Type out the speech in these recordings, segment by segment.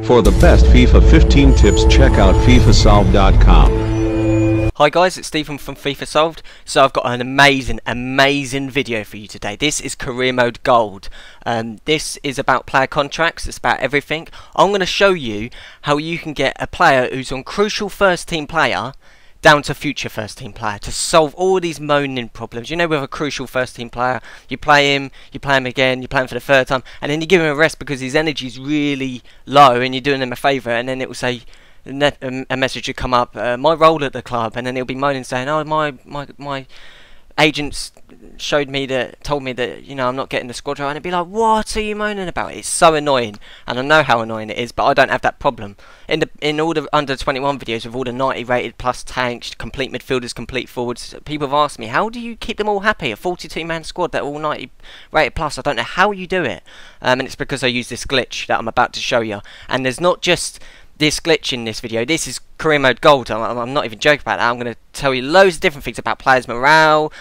For the best FIFA 15 tips, check out fifasolved.com. Hi guys, it's Stephen from FIFA Solved. So I've got an amazing video for you today. This is Career Mode Gold. This is about player contracts, it's about everything. I'm going to show you how you can get a player who's on crucial first team player down to future first team player to solve all these moaning problems. You know, with a crucial first team player, you play him again, you play him for the third time, and then you give him a rest because his energy's really low and you're doing him a favour, and then it will say, a message would come up, my role at the club, and then he'll be moaning saying, oh, my agents told me that, you know, I'm not getting the squad right, and it'd be like, what are you moaning about? It's so annoying, and I know how annoying it is, but I don't have that problem. In all the under 21 videos with all the 90 rated plus tanks, complete midfielders, complete forwards, people have asked me, how do you keep them all happy? A 42-man squad that are all 90 rated plus, I don't know how you do it, and it's because I use this glitch that I'm about to show you. And there's not just this glitch in this video, this is Career Mode Gold. I'm not even joking about that. I'm going to tell you loads of different things about players' morale,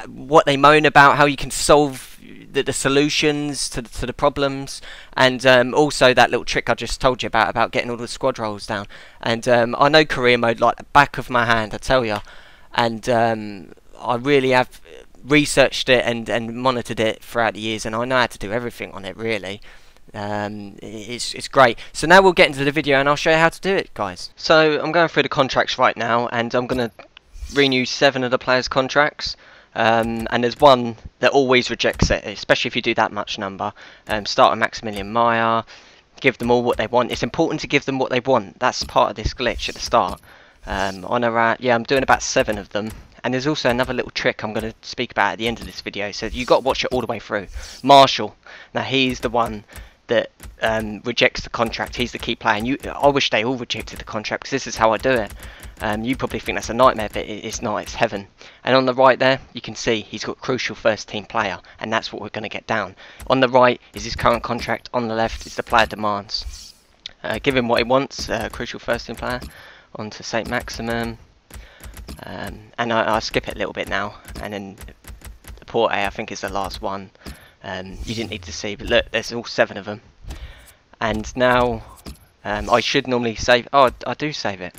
what they moan about, how you can solve the solutions to the problems, and also that little trick I just told you about getting all the squad roles down. And I know Career Mode like the back of my hand, I tell you, and I really have researched it and monitored it throughout the years, and I know how to do everything on it, really. It's great. So now we'll get into the video and I'll show you how to do it, guys. So I'm going through the contracts right now, and I'm going to renew 7 of the players' contracts, and there's one that always rejects it, especially if you do that much number. Start with Maximilian Meyer, give them all what they want. It's important to give them what they want. That's part of this glitch at the start. I'm doing about 7 of them. And there's also another little trick I'm going to speak about at the end of this video, so you've got to watch it all the way through. Marshall, now he's the one that rejects the contract. He's the key player, and I wish they all rejected the contract, because this is how I do it. You probably think that's a nightmare, but it's not, it's heaven. And on the right there, you can see he's got crucial first team player, and that's what we're going to get down. On the right is his current contract, on the left is the player demands. Give him what he wants, crucial first team player, on to St. Maximum. And I skip it a little bit now, and then the port A I think is the last one. You didn't need to see, but look, there's all 7 of them. And now I should normally save. Oh, I do save it.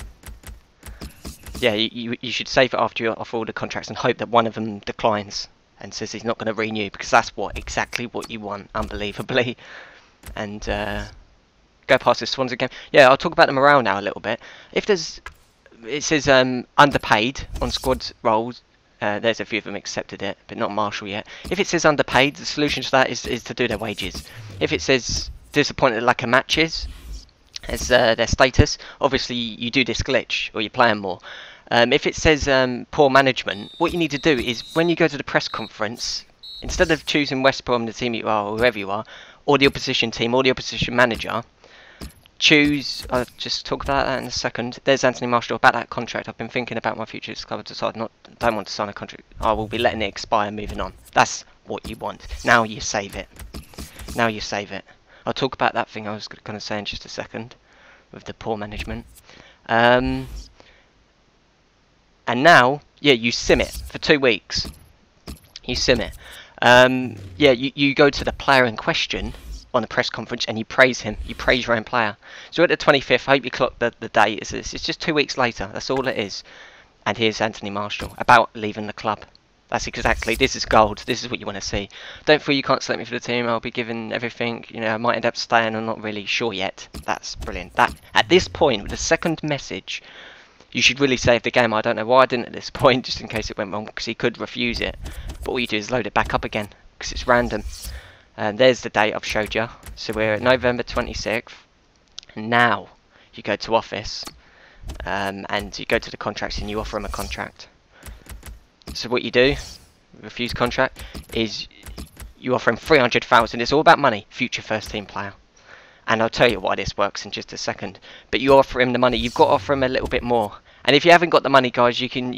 Yeah, you should save it after you're off all the contracts and hope that one of them declines and says he's not going to renew, because that's exactly what you want, unbelievably. And go past this Swansea game. Yeah, I'll talk about the morale now a little bit. If it says underpaid on squad roles. There's a few of them accepted it, but not Marshall yet. If it says underpaid, the solution to that is to do their wages. If it says disappointed at lack of matches as their status, obviously you do this glitch or you play them more. If it says poor management, what you need to do is when you go to the press conference, instead of choosing West Brom, the team you are, or whoever you are, or the opposition team or the opposition manager, choose. I'll just talk about that in a second. There's Anthony Marshall about that contract. I've been thinking about my future. I've decided don't want to sign a contract. I will be letting it expire, moving on. That's what you want. Now you save it. Now you save it. I'll talk about that thing I was going to say in just a second with the poor management. And now, yeah, you sim it for 2 weeks. You sim it. Yeah, you go to the player in question on the press conference and you praise him. You praise your own player. So at the 25th, I hope you clock the date. It's just 2 weeks later. That's all it is. And here's Anthony Marshall about leaving the club. That's exactly, this is gold. This is what you want to see. Don't feel you can't select me for the team. I'll be given everything. You know, I might end up staying. I'm not really sure yet. That's brilliant. That at this point, with the second message, you should really save the game. I don't know why I didn't at this point, just in case it went wrong, because he could refuse it. But all you do is load it back up again, because it's random. There's the date I've showed you. So we're at November 26th. And now you go to office and you go to the contracts and you offer them a contract. So what you do, refuse contract, is you offer him 300,000. It's all about money, future first team player. And I'll tell you why this works in just a second. But you offer him the money, you've got to offer him a little bit more. And if you haven't got the money, guys, you can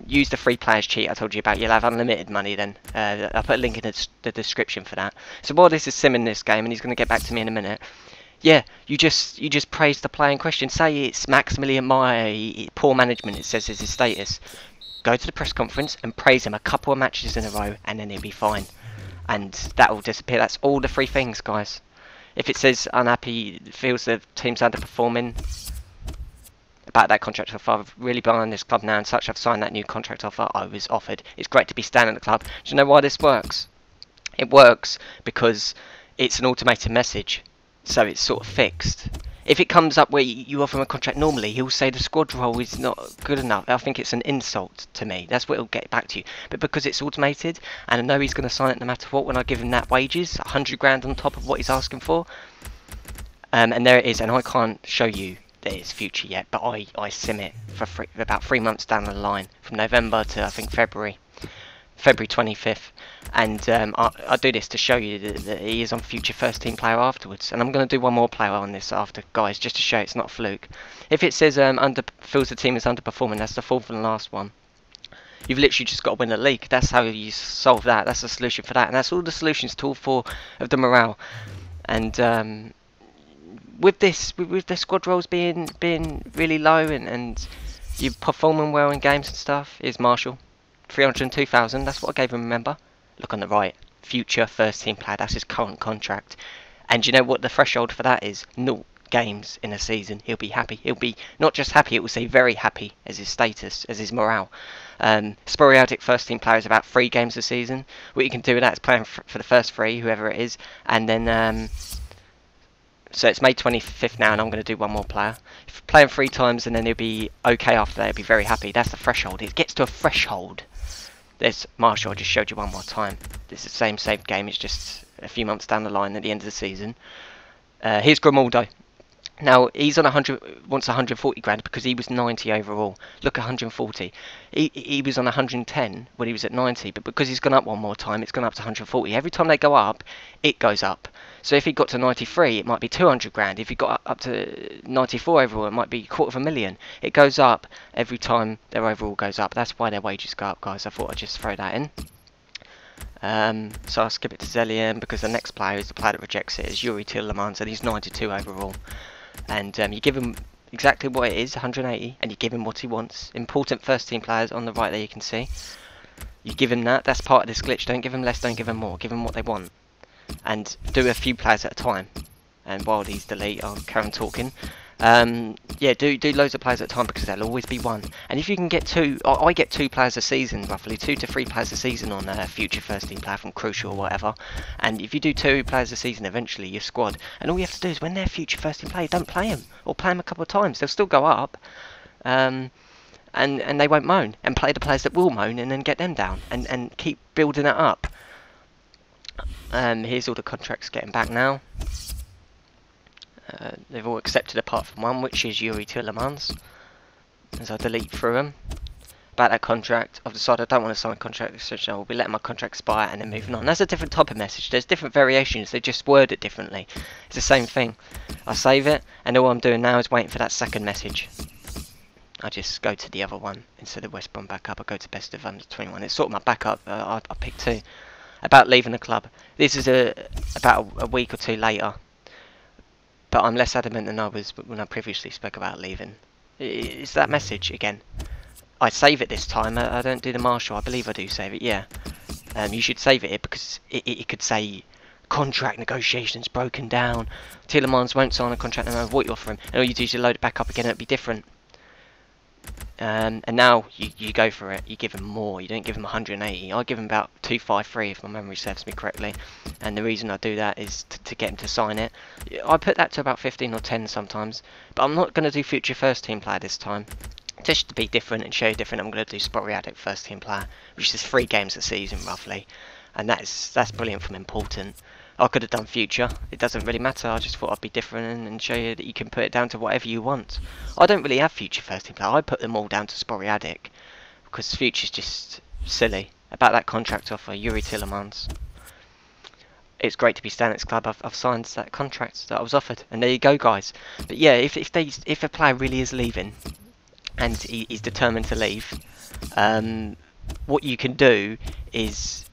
use the free players cheat I told you about. You'll have unlimited money then. I'll put a link in the description for that. So while this is simming this game, and he's going to get back to me in a minute, yeah, you just praise the player in question. Say it's Maximilian Meyer, poor management, it says is his status. Go to the press conference and praise him a couple of matches in a row, and then he'll be fine. And that will disappear. That's all the 3 things, guys. If it says unhappy, feels the team's underperforming, about that contract offer, I've really behind this club now and such, I've signed that new contract offer I was offered. It's great to be staying at the club. Do you know why this works? It works because it's an automated message, so it's sort of fixed. If it comes up where you offer him a contract normally, he'll say the squad role is not good enough. I think it's an insult to me. That's what he'll get back to you. But because it's automated, and I know he's going to sign it no matter what, when I give him that wages, 100 grand on top of what he's asking for, and there it is. And I can't show you that it's future yet, but I sim it for about 3 months down the line, from November to I think February 25th, and I do this to show you that he is on future first team player afterwards. And I'm going to do one more player on this after, guys, just to show it's not a fluke. If it says feels the team is underperforming, that's the fourth and last one. You've literally just got to win the league. That's how you solve that. That's the solution for that, and that's all the solutions to all four of the morale. And with the squad roles being really low and you performing well in games and stuff, is Marshall. 302,000, that's what I gave him, remember? Look on the right, future first team player, that's his current contract. And you know what the threshold for that is? 0 games in a season. He'll be happy. He'll be not just happy, it will say very happy as his status, as his morale. Sporadic first team player is about 3 games a season. What you can do with that is play for the first 3, whoever it is, and then so it's May 25th now, and I'm going to do one more player. If you play him 3 times and then he'll be okay after that, he'll be very happy. That's the threshold. It gets to a threshold. There's Marshall, I just showed you one more time. It's the same game, it's just a few months down the line at the end of the season. Here's Grimaldo. Now, he's on 100, wants 140 grand because he was 90 overall. Look, 140. He was on 110 when he was at 90, but because he's gone up one more time, it's gone up to 140. Every time they go up, it goes up. So if he got to 93, it might be 200 grand. If he got up to 94 overall, it might be $250,000. It goes up every time their overall goes up. That's why their wages go up, guys. I thought I'd just throw that in. So I'll skip it to Zelian because the next player is the player that rejects it is Yuri Tillemans, and he's 92 overall. And you give him exactly what it is, 180, and you give him what he wants. Important first team players on the right there, you can see. You give him that. That's part of this glitch. Don't give him less, don't give him more. Give him what they want. And do a few players at a time. And while these delete, I'll carry on talking. Yeah, do loads of players at a time because there'll always be one. And if you can get 2, I get 2 players a season, roughly 2 to 3 players a season on a future first team player from Crucial or whatever. And if you do 2 players a season, eventually your squad, and all you have to do is when they're future first team player, don't play them or play them a couple of times. They'll still go up, and they won't moan. And play the players that will moan, and then get them down, and keep building it up. Here's all the contracts getting back now. They've all accepted apart from one, which is Yuri Tillemans. As I delete through them. About that contract, I've decided I don't want to sign a contract, so I will be letting my contract expire and then moving on. That's a different type of message. There's different variations, they just word it differently. It's the same thing. I save it, and all I'm doing now is waiting for that second message. I just go to the other one. Instead of West Brom backup, I go to best of under 21. It's sort of my backup. I picked 2. About leaving the club. This is about a week or 2 later. But I'm less adamant than I was when I previously spoke about leaving. It's that message again. I save it this time. I don't do the Marshall. I believe I do save it, yeah. You should save it here because it could say contract negotiations broken down. Tillemans won't sign a contract no matter what you offer him. And all you do is you load it back up again, it'll be different. And now you go for it. You give him more. You don't give him 180. I give him about 253 if my memory serves me correctly. And the reason I do that is to get him to sign it. I put that to about 15 or 10 sometimes. But I'm not going to do future first team player this time. Just to be different and show you different, I'm going to do sporadic first team player, which is 3 games a season roughly. And that's brilliant from important. I could have done future, it doesn't really matter. I just thought I'd be different and show you that you can put it down to whatever you want. I don't really have future first team player, I put them all down to sporadic because future's just silly. About that contract offer, Yuri Tillemans. It's great to be staying at this club. I've signed that contract that I was offered, and there you go, guys. But yeah, if a player really is leaving and he's determined to leave, what you can do is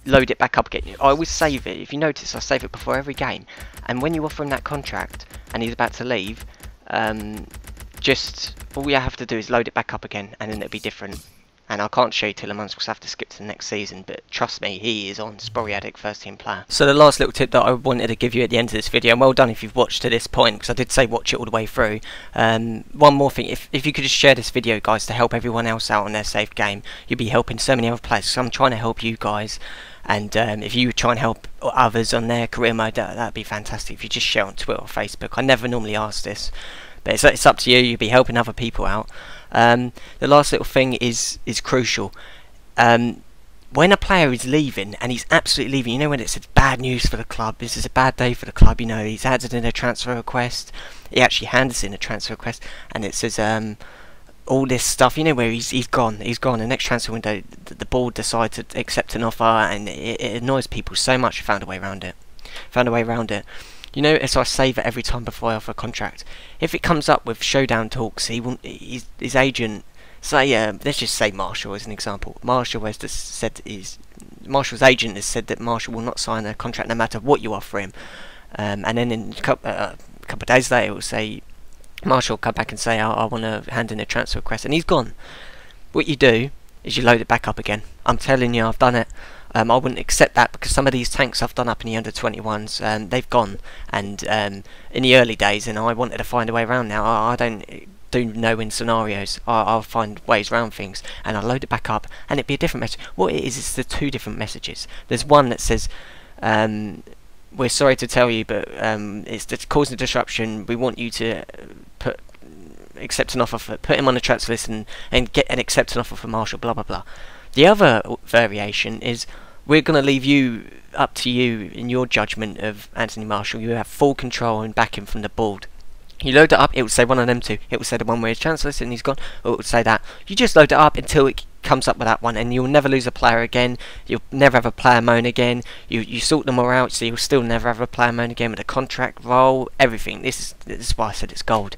load it back up again. I always save it. If you notice, I save it before every game. And when you offer him that contract and he's about to leave, just all you have to do is load it back up again, and then it'll be different. and I can't show you Tillemans because I have to skip to the next season, but trust me, he is on sporadic first team player. So the last little tip that I wanted to give you at the end of this video, and well done if you've watched to this point, because I did say watch it all the way through. One more thing, if you could just share this video, guys, to help everyone else out on their safe game, you'll be helping so many other players. So I'm trying to help you guys, and if you try and help others on their career mode, that'd be fantastic. If you just share on Twitter or Facebook. I never normally ask this, but it's up to you. You'll be helping other people out. The last little thing is crucial. When a player is leaving, and he's absolutely leaving, you know, when it's bad news for the club, this is a bad day for the club, you know, he's handed in a transfer request, he actually hands in a transfer request, and it says all this stuff, you know, where he's gone, the next transfer window, the board decide to accept an offer, and it annoys people so much. I found a way around it. You know, as I save it every time before I offer a contract. If it comes up with showdown talks, his agent, say, let's just say Marshall as an example. Marshall's agent has said that Marshall will not sign a contract no matter what you offer him. And then in a couple of days later, it will say, Marshall will come back and say, I want to hand in a transfer request, and he's gone. What you do is you load it back up again. I'm telling you, I've done it. I wouldn't accept that, because some of these tanks I've done up in the under-21s, they've gone, and in the early days, and I wanted to find a way around. Now I don't do no-win scenarios. I'll find ways around things, and I'll load it back up, and it'd be a different message. What it is the two different messages. There's one that says, we're sorry to tell you, but it's causing a disruption. We want you to accept an offer, put him on the transfer list, and get and accept an offer for Marshall, blah blah blah. The other variation is, we're going to leave you up to you in your judgment of Anthony Marshall. You have full control and backing from the board. You load it up, it will say one of them two. It will say the one where his transfer list and he's gone, or it will say that. You just load it up until it comes up with that one, and you'll never lose a player again. You'll never have a player moan again. You sort them all out, so you'll still never have a player moan again with a contract, role, everything. This is why I said it's gold.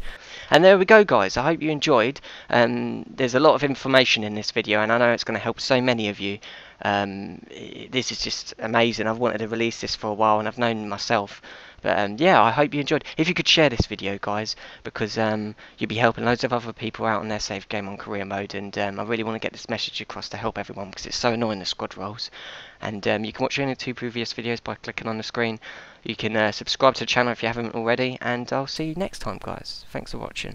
And there we go, guys. I hope you enjoyed. There's a lot of information in this video, and I know it's going to help so many of you. This is just amazing. I've wanted to release this for a while, and I've known myself. But yeah, I hope you enjoyed. If you could share this video, guys, because you'll be helping loads of other people out on their safe game on career mode, and I really want to get this message across to help everyone, because it's so annoying, the squad roles. And you can watch any of the 2 previous videos by clicking on the screen. You can subscribe to the channel if you haven't already, and I'll see you next time, guys. Thanks for watching.